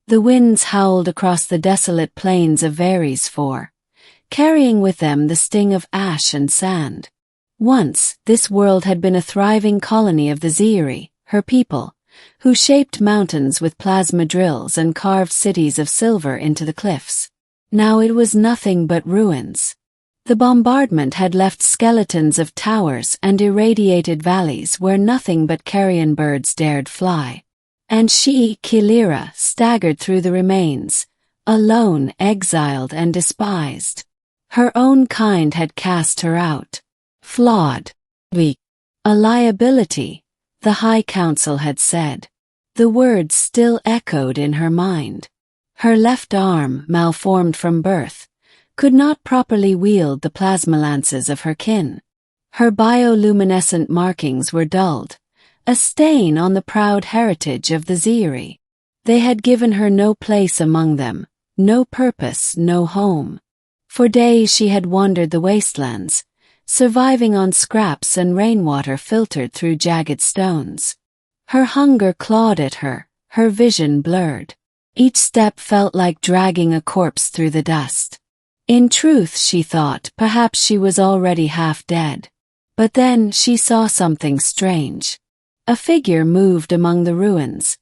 The winds howled across the desolate plains of Varys for, carrying with them the sting of ash and sand. Once, this world had been a thriving colony of the Ziri, her people, who shaped mountains with plasma drills and carved cities of silver into the cliffs. Now it was nothing but ruins. The bombardment had left skeletons of towers and irradiated valleys where nothing but carrion birds dared fly. And she, Kilira, staggered through the remains, alone, exiled and despised. Her own kind had cast her out. Flawed. Weak. A liability, the High Council had said. The words still echoed in her mind. Her left arm, malformed from birth, could not properly wield the plasma lances of her kin. Her bioluminescent markings were dulled, a stain on the proud heritage of the Ziri. They had given her no place among them, no purpose, no home. For days she had wandered the wastelands, surviving on scraps and rainwater filtered through jagged stones. Her hunger clawed at her, her vision blurred. Each step felt like dragging a corpse through the dust. In truth, she thought, perhaps she was already half dead. But then she saw something strange. A figure moved among the ruins,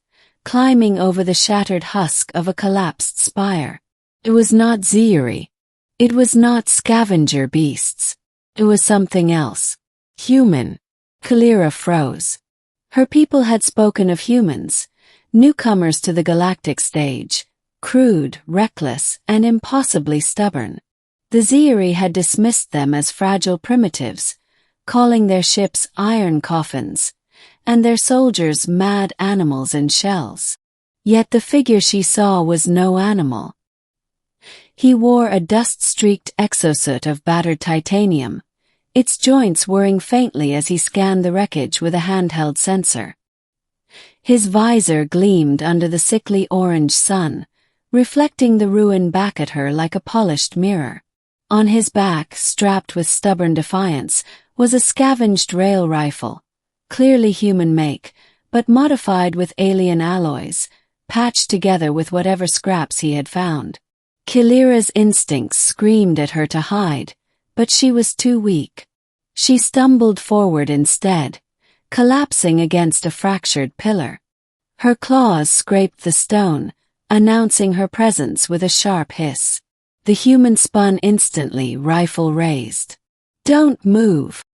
climbing over the shattered husk of a collapsed spire. It was not Ziri. It was not scavenger beasts. It was something else. Human. Kilira froze. Her people had spoken of humans, newcomers to the galactic stage, crude, reckless, and impossibly stubborn. The Ziri had dismissed them as fragile primitives, calling their ships iron coffins, and their soldiers mad animals in shells. Yet the figure she saw was no animal. He wore a dust-streaked exosuit of battered titanium, its joints whirring faintly as he scanned the wreckage with a handheld sensor. His visor gleamed under the sickly orange sun, reflecting the ruin back at her like a polished mirror. On his back, strapped with stubborn defiance, was a scavenged rail rifle, clearly human make, but modified with alien alloys, patched together with whatever scraps he had found. Kilira's instincts screamed at her to hide, but she was too weak. She stumbled forward instead, collapsing against a fractured pillar. Her claws scraped the stone, announcing her presence with a sharp hiss. The human spun instantly, rifle raised. "Don't move."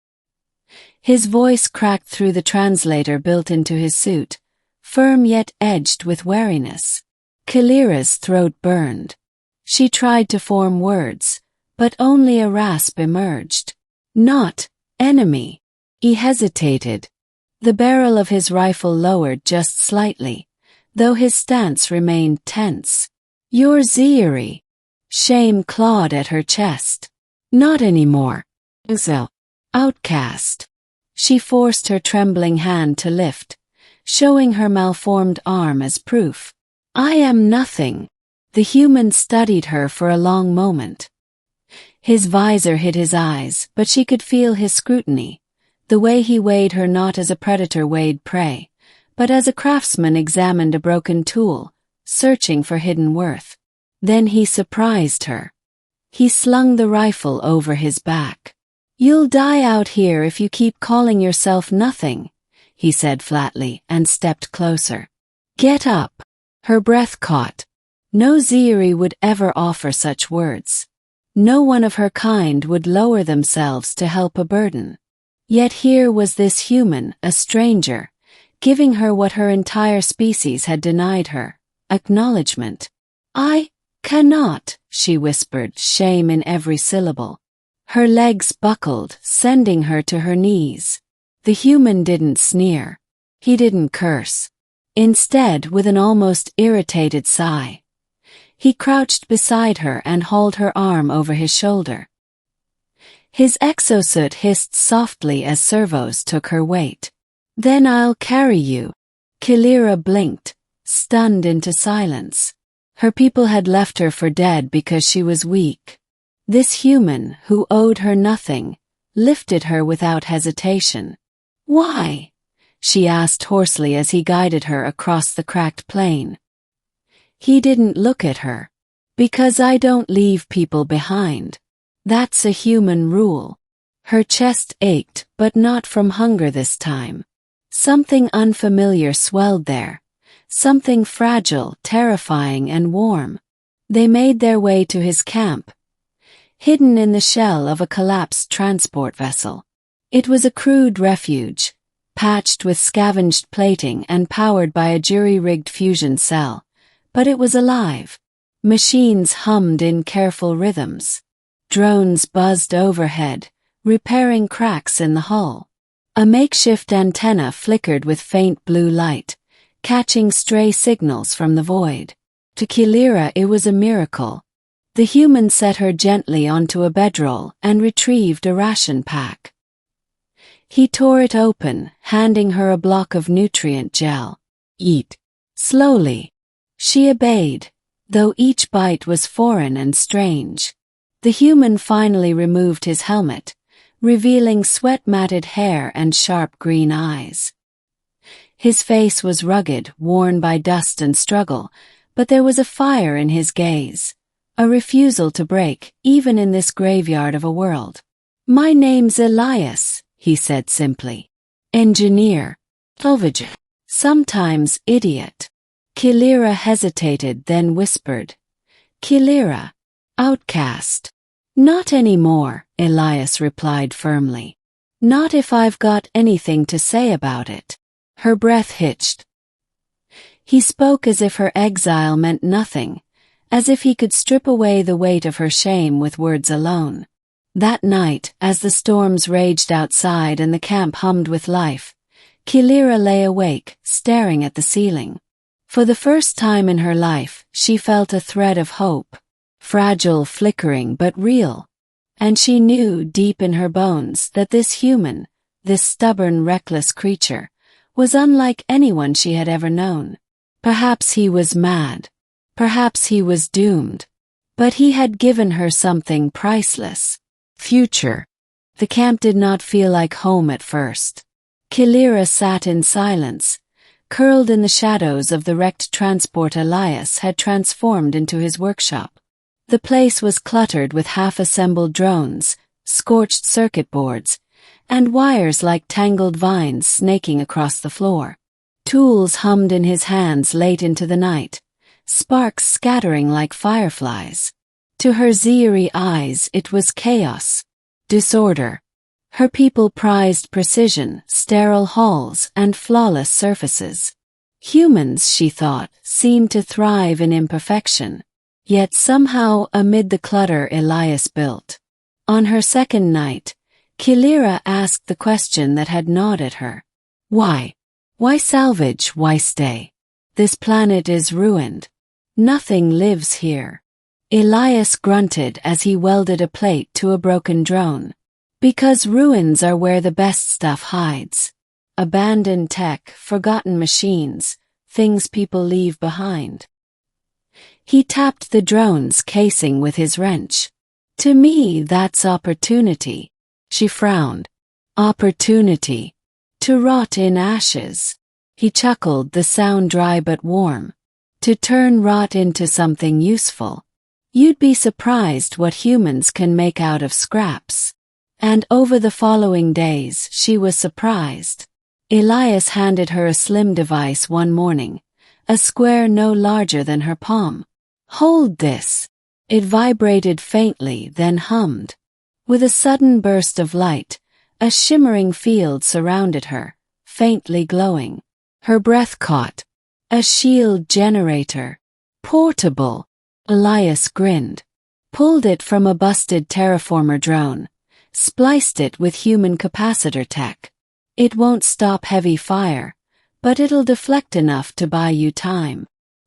His voice cracked through the translator built into his suit, firm yet edged with wariness. Kilira's throat burned. She tried to form words, but only a rasp emerged. "Not enemy." He hesitated. The barrel of his rifle lowered just slightly, though his stance remained tense. "You're Ziri." Shame clawed at her chest. "Not anymore." Exile. Outcast. She forced her trembling hand to lift, showing her malformed arm as proof. "I am nothing." The human studied her for a long moment. His visor hid his eyes, but she could feel his scrutiny, the way he weighed her not as a predator weighed prey, but as a craftsman examined a broken tool, searching for hidden worth. Then he surprised her. He slung the rifle over his back. "You'll die out here if you keep calling yourself nothing," he said flatly and stepped closer. "Get up." Her breath caught. No Ziri would ever offer such words. No one of her kind would lower themselves to help a burden. Yet here was this human, a stranger, giving her what her entire species had denied her, acknowledgement. "I cannot," she whispered, shame in every syllable. Her legs buckled, sending her to her knees. The human didn't sneer. He didn't curse. Instead, with an almost irritated sigh, he crouched beside her and hauled her arm over his shoulder. His exosuit hissed softly as servos took her weight. "Then I'll carry you." Kilira blinked, stunned into silence. Her people had left her for dead because she was weak. This human, who owed her nothing, lifted her without hesitation. "Why?" she asked hoarsely as he guided her across the cracked plain. He didn't look at her. Because I don't leave people behind. That's a human rule. Her chest ached, but not from hunger this time. Something unfamiliar swelled there. Something fragile, terrifying, and warm. They made their way to his camp, hidden in the shell of a collapsed transport vessel. It was a crude refuge, patched with scavenged plating and powered by a jury-rigged fusion cell, but it was alive. Machines hummed in careful rhythms. Drones buzzed overhead, repairing cracks in the hull. A makeshift antenna flickered with faint blue light, catching stray signals from the void. To Kilira it was a miracle. The human set her gently onto a bedroll and retrieved a ration pack. He tore it open, handing her a block of nutrient gel. Eat. Slowly. She obeyed, though each bite was foreign and strange. The human finally removed his helmet, revealing sweat-matted hair and sharp green eyes. His face was rugged, worn by dust and struggle, but there was a fire in his gaze, a refusal to break, even in this graveyard of a world. "My name's Elias," he said simply. "Engineer. Salvager. Sometimes idiot." Kilira hesitated, then whispered, "Kilira. Outcast." "Not anymore," Elias replied firmly. "Not if I've got anything to say about it." Her breath hitched. He spoke as if her exile meant nothing, as if he could strip away the weight of her shame with words alone. That night, as the storms raged outside and the camp hummed with life, Kilira lay awake, staring at the ceiling. For the first time in her life, she felt a thread of hope, fragile, flickering, but real. And she knew deep in her bones that this human, this stubborn, reckless creature, was unlike anyone she had ever known. Perhaps he was mad. Perhaps he was doomed. But he had given her something priceless. Future. The camp did not feel like home at first. Kilira sat in silence, curled in the shadows of the wrecked transport Elias had transformed into his workshop. The place was cluttered with half-assembled drones, scorched circuit boards, and wires like tangled vines snaking across the floor. Tools hummed in his hands late into the night, sparks scattering like fireflies. To her zeary eyes it was chaos, disorder. Her people prized precision, sterile halls, and flawless surfaces. Humans, she thought, seemed to thrive in imperfection. Yet somehow, amid the clutter Elias built. On her second night, Kilira asked the question that had gnawed at her. Why? Why salvage? Why stay? This planet is ruined. Nothing lives here. Elias grunted as he welded a plate to a broken drone. Because ruins are where the best stuff hides. Abandoned tech, forgotten machines, things people leave behind. He tapped the drone's casing with his wrench. To me, that's opportunity. She frowned. Opportunity. To rot in ashes. He chuckled, the sound dry but warm. To turn rot into something useful. You'd be surprised what humans can make out of scraps. And over the following days, she was surprised. Elias handed her a slim device one morning, a square no larger than her palm. Hold this. It vibrated faintly, then hummed. With a sudden burst of light, a shimmering field surrounded her, faintly glowing. Her breath caught. A shield generator. Portable. Elias grinned. Pulled it from a busted terraformer drone. Spliced it with human capacitor tech. It won't stop heavy fire, but it'll deflect enough to buy you time.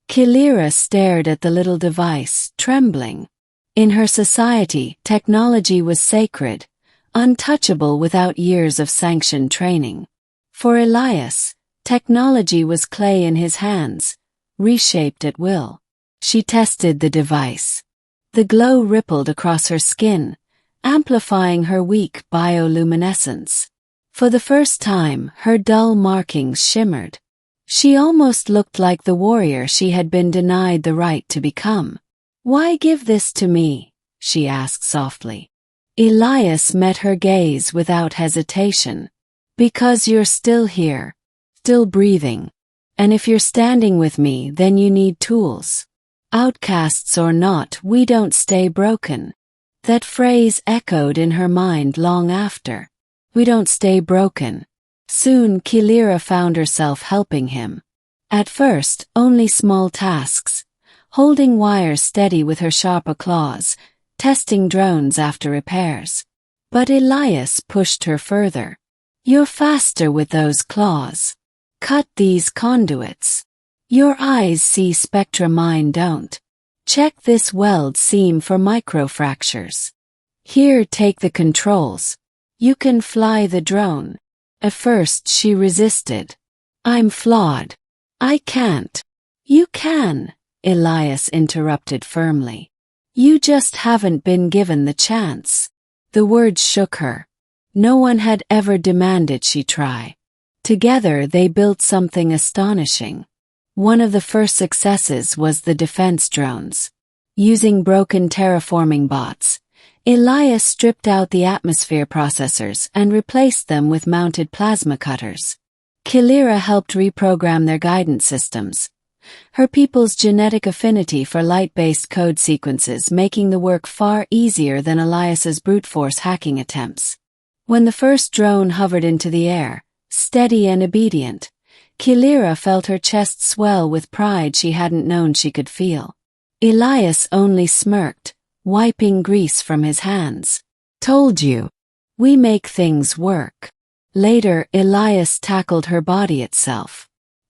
Kilira stared at the little device, trembling. In her society, technology was sacred, untouchable without years of sanctioned training. For Elias, technology was clay in his hands, reshaped at will. She tested the device. The glow rippled across her skin, amplifying her weak bioluminescence. For the first time, her dull markings shimmered. She almost looked like the warrior she had been denied the right to become. "Why give this to me?" she asked softly. Elias met her gaze without hesitation. "Because you're still here, still breathing. And if you're standing with me, then you need tools. Outcasts or not, we don't stay broken." That phrase echoed in her mind long after. We don't stay broken. Soon Kilira found herself helping him. At first, only small tasks. Holding wires steady with her sharper claws, testing drones after repairs. But Elias pushed her further. "You're faster with those claws. Cut these conduits. Your eyes see spectra, mine don't. Check this weld seam for microfractures. Here, take the controls. You can fly the drone." At first she resisted. "I'm flawed. I can't." "You can," Elias interrupted firmly. "You just haven't been given the chance." The words shook her. No one had ever demanded she try. Together they built something astonishing. One of the first successes was the defense drones. Using broken terraforming bots, Elias stripped out the atmosphere processors and replaced them with mounted plasma cutters. Kilira helped reprogram their guidance systems. Her people's genetic affinity for light-based code sequences making the work far easier than Elias's brute force hacking attempts. When the first drone hovered into the air, steady and obedient, Kilira felt her chest swell with pride she hadn't known she could feel. Elias only smirked, wiping grease from his hands. "Told you. We make things work." Later, Elias tackled her body itself.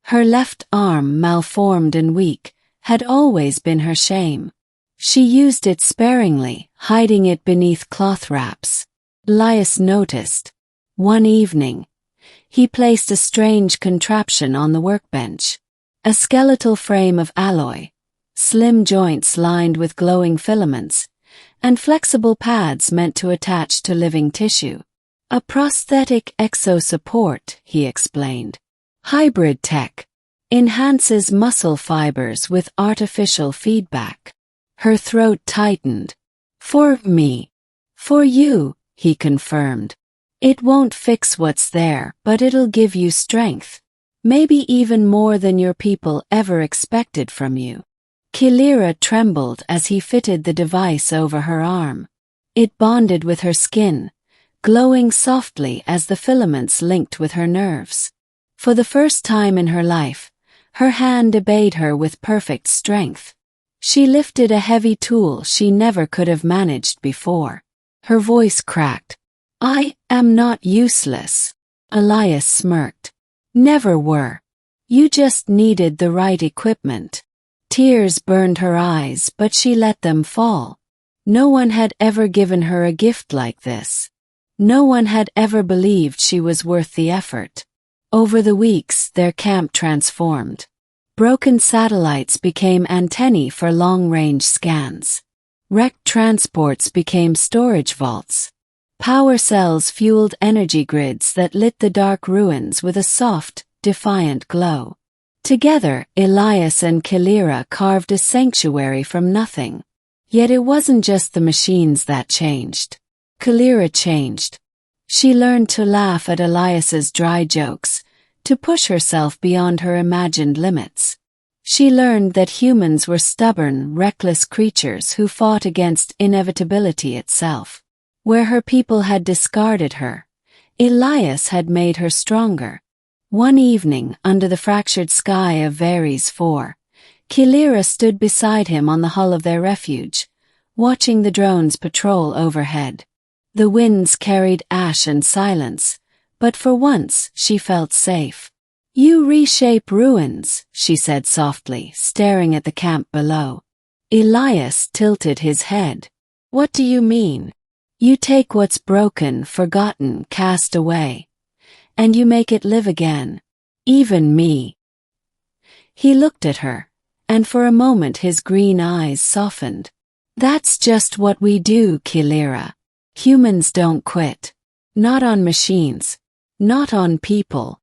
Her left arm, malformed and weak, had always been her shame. She used it sparingly, hiding it beneath cloth wraps. Elias noticed. One evening, he placed a strange contraption on the workbench. A skeletal frame of alloy, slim joints lined with glowing filaments, and flexible pads meant to attach to living tissue. "A prosthetic exosupport," he explained. "Hybrid tech. Enhances muscle fibers with artificial feedback." Her throat tightened. "For me. For you," he confirmed. "It won't fix what's there, but it'll give you strength. Maybe even more than your people ever expected from you." Kilira trembled as he fitted the device over her arm. It bonded with her skin, glowing softly as the filaments linked with her nerves. For the first time in her life, her hand obeyed her with perfect strength. She lifted a heavy tool she never could have managed before. Her voice cracked. "I am not useless." Elias smirked. "Never were. You just needed the right equipment." Tears burned her eyes, but she let them fall. No one had ever given her a gift like this. No one had ever believed she was worth the effort. Over the weeks, their camp transformed. Broken satellites became antennae for long-range scans. Wrecked transports became storage vaults. Power cells fueled energy grids that lit the dark ruins with a soft, defiant glow. Together, Elias and Kilira carved a sanctuary from nothing. Yet it wasn't just the machines that changed. Kilira changed. She learned to laugh at Elias's dry jokes, to push herself beyond her imagined limits. She learned that humans were stubborn, reckless creatures who fought against inevitability itself. Where her people had discarded her, Elias had made her stronger. One evening, under the fractured sky of Veres 4, Kilira stood beside him on the hull of their refuge, watching the drones patrol overhead. The winds carried ash and silence, but for once she felt safe. "You reshape ruins," she said softly, staring at the camp below. Elias tilted his head. "What do you mean?" "You take what's broken, forgotten, cast away, and you make it live again. Even me." He looked at her, and for a moment his green eyes softened. "That's just what we do, Kilira. Humans don't quit. Not on machines. Not on people."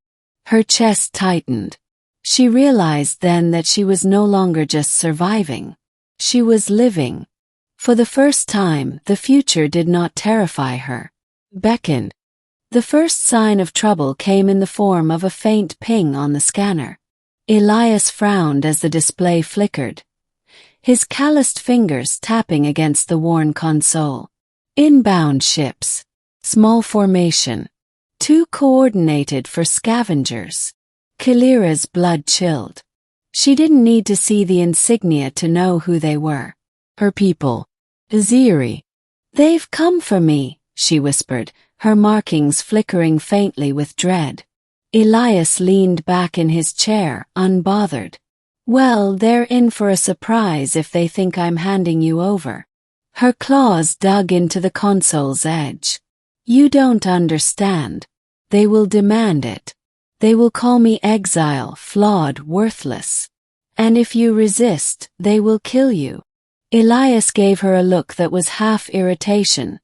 Her chest tightened. She realized then that she was no longer just surviving. She was living. For the first time, the future did not terrify her. Beckoned. The first sign of trouble came in the form of a faint ping on the scanner. Elias frowned as the display flickered, his calloused fingers tapping against the worn console. Inbound ships. Small formation. Too coordinated for scavengers. Kalira's blood chilled. She didn't need to see the insignia to know who they were. Her people. Aziri. They've come for me, she whispered, her markings flickering faintly with dread. Elias leaned back in his chair, unbothered. Well, they're in for a surprise if they think I'm handing you over. Her claws dug into the console's edge. You don't understand. They will demand it. They will call me Exile, flawed, worthless. And if you resist, they will kill you. Elias gave her a look that was half irritation,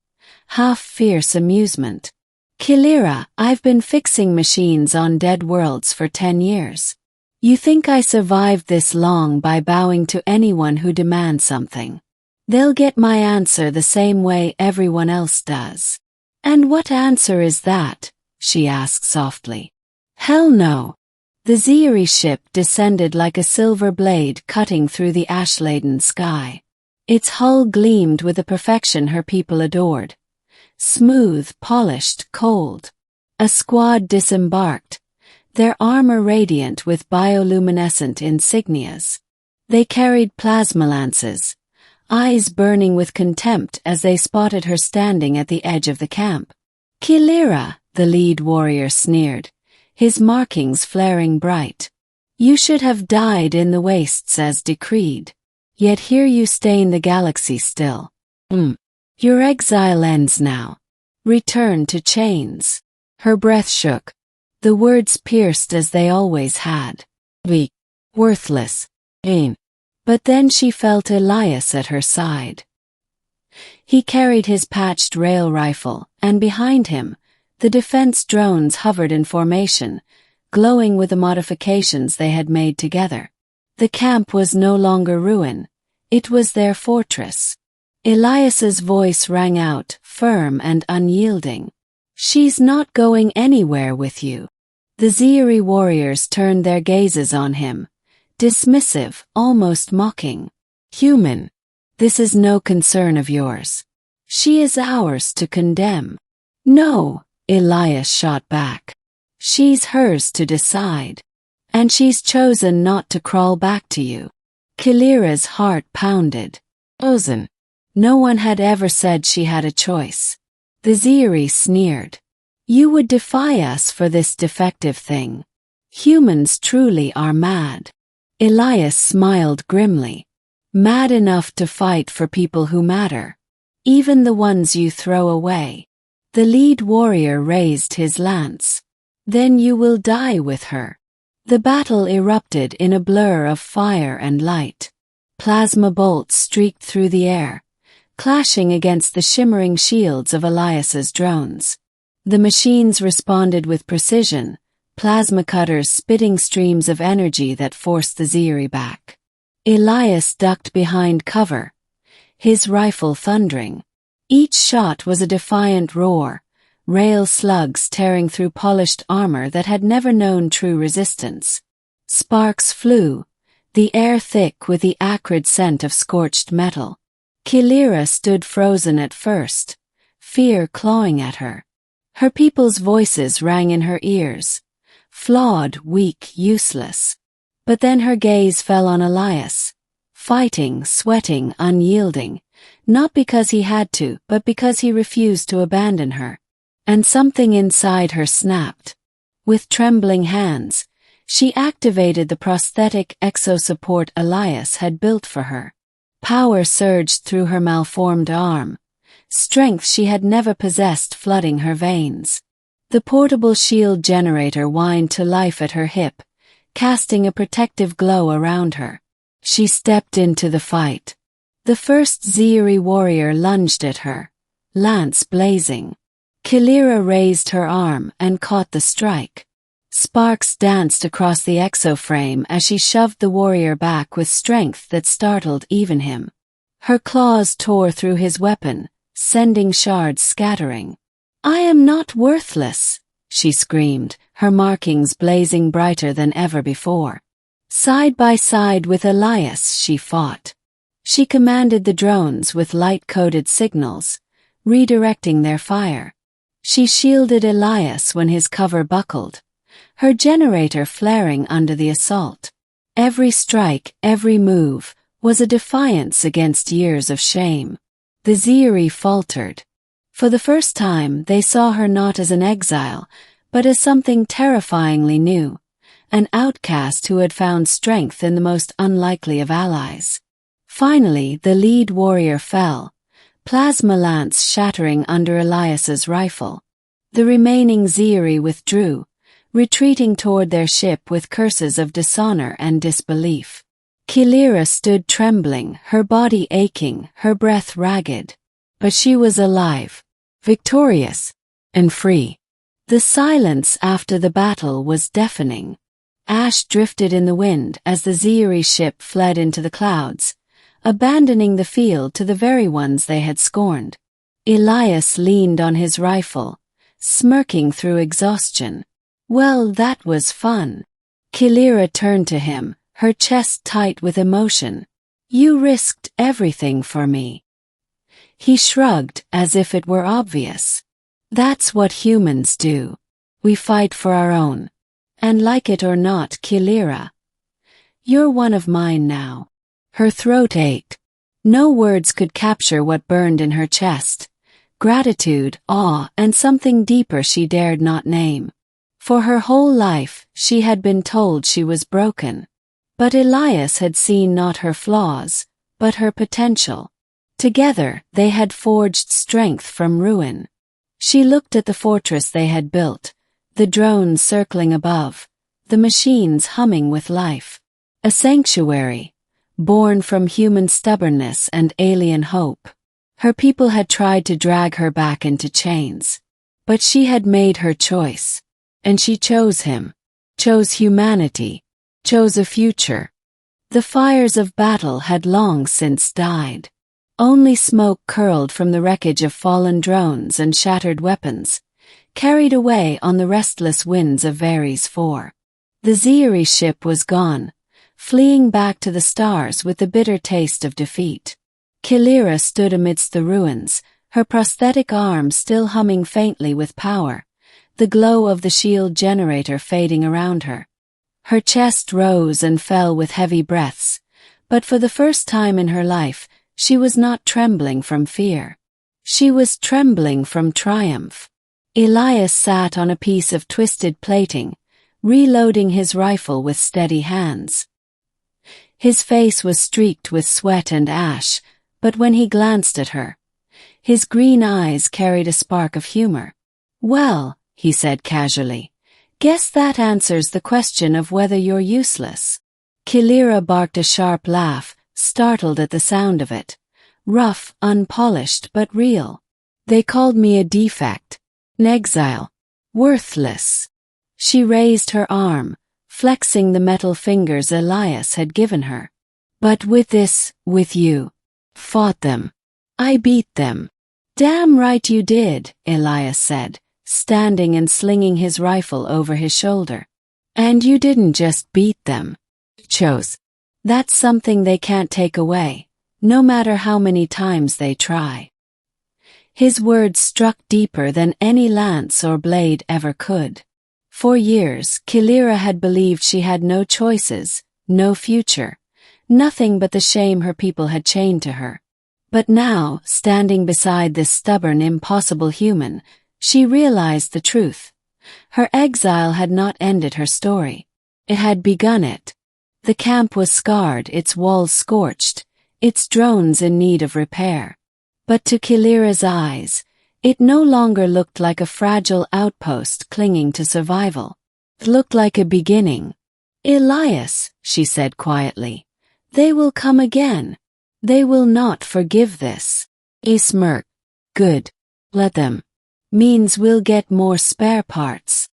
half fierce amusement. Kalira, I've been fixing machines on dead worlds for 10 years. You think I survived this long by bowing to anyone who demands something? They'll get my answer the same way everyone else does. And what answer is that? She asked softly. Hell no. The Ziri ship descended like a silver blade cutting through the ash-laden sky. Its hull gleamed with the perfection her people adored. Smooth, polished, cold. A squad disembarked, their armor radiant with bioluminescent insignias. They carried plasma lances, eyes burning with contempt as they spotted her standing at the edge of the camp. Kalira, the lead warrior sneered, his markings flaring bright. You should have died in the wastes as decreed. Yet here you stain the galaxy still. Your exile ends now. Return to chains. Her breath shook. The words pierced as they always had. Weak. Worthless. Ain. But then she felt Elias at her side. He carried his patched rail rifle, and behind him, the defense drones hovered in formation, glowing with the modifications they had made together. The camp was no longer ruin. It was their fortress. Elias's voice rang out, firm and unyielding. She's not going anywhere with you. The Ziri warriors turned their gazes on him, dismissive, almost mocking. Human. This is no concern of yours. She is ours to condemn. No, Elias shot back. She's hers to decide. And she's chosen not to crawl back to you. Kalira's heart pounded. Ozan. No one had ever said she had a choice. The Ziri sneered. You would defy us for this defective thing. Humans truly are mad. Elias smiled grimly. Mad enough to fight for people who matter. Even the ones you throw away. The lead warrior raised his lance. Then you will die with her. The battle erupted in a blur of fire and light. Plasma bolts streaked through the air, clashing against the shimmering shields of Elias's drones. The machines responded with precision, plasma cutters spitting streams of energy that forced the Ziri back. Elias ducked behind cover, his rifle thundering. Each shot was a defiant roar, rail slugs tearing through polished armor that had never known true resistance. Sparks flew, the air thick with the acrid scent of scorched metal. Kalira stood frozen at first, fear clawing at her. Her people's voices rang in her ears, flawed, weak, useless. But then her gaze fell on Elias, fighting, sweating, unyielding, not because he had to, but because he refused to abandon her. And something inside her snapped. With trembling hands, she activated the prosthetic exosupport Elias had built for her. Power surged through her malformed arm, strength she had never possessed flooding her veins. The portable shield generator whined to life at her hip, casting a protective glow around her. She stepped into the fight. The first Ziri warrior lunged at her, lance blazing. Kalira raised her arm and caught the strike. Sparks danced across the exoframe as she shoved the warrior back with strength that startled even him. Her claws tore through his weapon, sending shards scattering. "I am not worthless," she screamed, her markings blazing brighter than ever before. Side by side with Elias she fought. She commanded the drones with light-coded signals, redirecting their fire. She shielded Elias when his cover buckled, her generator flaring under the assault. Every strike, every move, was a defiance against years of shame. The Ziri faltered. For the first time, they saw her not as an exile, but as something terrifyingly new, an outcast who had found strength in the most unlikely of allies. Finally, the lead warrior fell, plasma lance shattering under Elias's rifle. The remaining Ziri withdrew, retreating toward their ship with curses of dishonor and disbelief. Kilira stood trembling, her body aching, her breath ragged. But she was alive, victorious, and free. The silence after the battle was deafening. Ash drifted in the wind as the Ziri ship fled into the clouds, abandoning the field to the very ones they had scorned. Elias leaned on his rifle, smirking through exhaustion. "Well, that was fun." Kilira turned to him, her chest tight with emotion. "You risked everything for me." He shrugged as if it were obvious. "That's what humans do. We fight for our own. And like it or not, Kilira, you're one of mine now." Her throat ached. No words could capture what burned in her chest. Gratitude, awe, and something deeper she dared not name. For her whole life, she had been told she was broken. But Elias had seen not her flaws, but her potential. Together, they had forged strength from ruin. She looked at the fortress they had built, the drones circling above, the machines humming with life. A sanctuary, born from human stubbornness and alien hope. Her people had tried to drag her back into chains. But she had made her choice. And she chose him, chose humanity, chose a future. The fires of battle had long since died. Only smoke curled from the wreckage of fallen drones and shattered weapons, carried away on the restless winds of Varys 4. The Ziri ship was gone, fleeing back to the stars with the bitter taste of defeat. Kilira stood amidst the ruins, her prosthetic arm still humming faintly with power, the glow of the shield generator fading around her. Her chest rose and fell with heavy breaths, but for the first time in her life, she was not trembling from fear. She was trembling from triumph. Elias sat on a piece of twisted plating, reloading his rifle with steady hands. His face was streaked with sweat and ash, but when he glanced at her, his green eyes carried a spark of humor. "Well," he said casually, "guess that answers the question of whether you're useless." Kilira barked a sharp laugh, startled at the sound of it. Rough, unpolished, but real. "They called me a defect. An exile. Worthless." She raised her arm, flexing the metal fingers Elias had given her. "But with you, fought them. I beat them." "Damn right you did," Elias said, standing and slinging his rifle over his shoulder. "And you didn't just beat them. Chose. That's something they can't take away, no matter how many times they try." His words struck deeper than any lance or blade ever could. For years, Kilira had believed she had no choices, no future, nothing but the shame her people had chained to her. But now, standing beside this stubborn, impossible human, she realized the truth. Her exile had not ended her story. It had begun it. The camp was scarred, its walls scorched, its drones in need of repair. But to Kilira's eyes, it no longer looked like a fragile outpost clinging to survival. It looked like a beginning. "Elias," she said quietly, "they will come again. They will not forgive this." He smirked. "Good. Let them. Means we'll get more spare parts."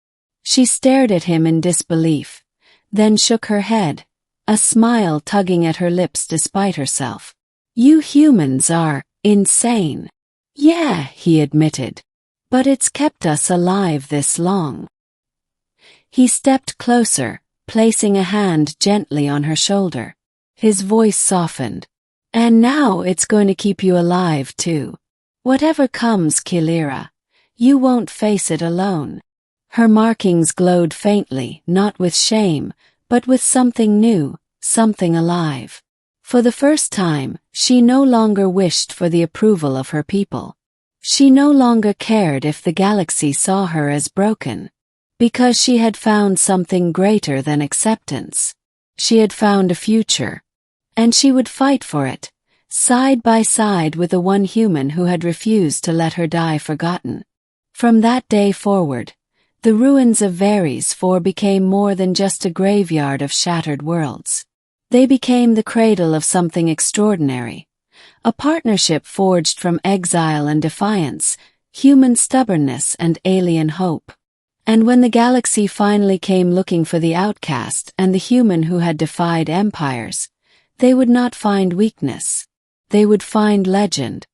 She stared at him in disbelief, then shook her head, a smile tugging at her lips despite herself. You humans are insane. Yeah, he admitted. But it's kept us alive this long. He stepped closer, placing a hand gently on her shoulder. His voice softened. And now it's going to keep you alive too. Whatever comes, Kilira, you won't face it alone. Her markings glowed faintly, not with shame, but with something new, something alive. For the first time, she no longer wished for the approval of her people. She no longer cared if the galaxy saw her as broken. Because she had found something greater than acceptance. She had found a future. And she would fight for it, side by side with the one human who had refused to let her die forgotten. From that day forward, the ruins of Veres 4 became more than just a graveyard of shattered worlds. They became the cradle of something extraordinary. A partnership forged from exile and defiance, human stubbornness and alien hope. And when the galaxy finally came looking for the outcast and the human who had defied empires, they would not find weakness. They would find legend.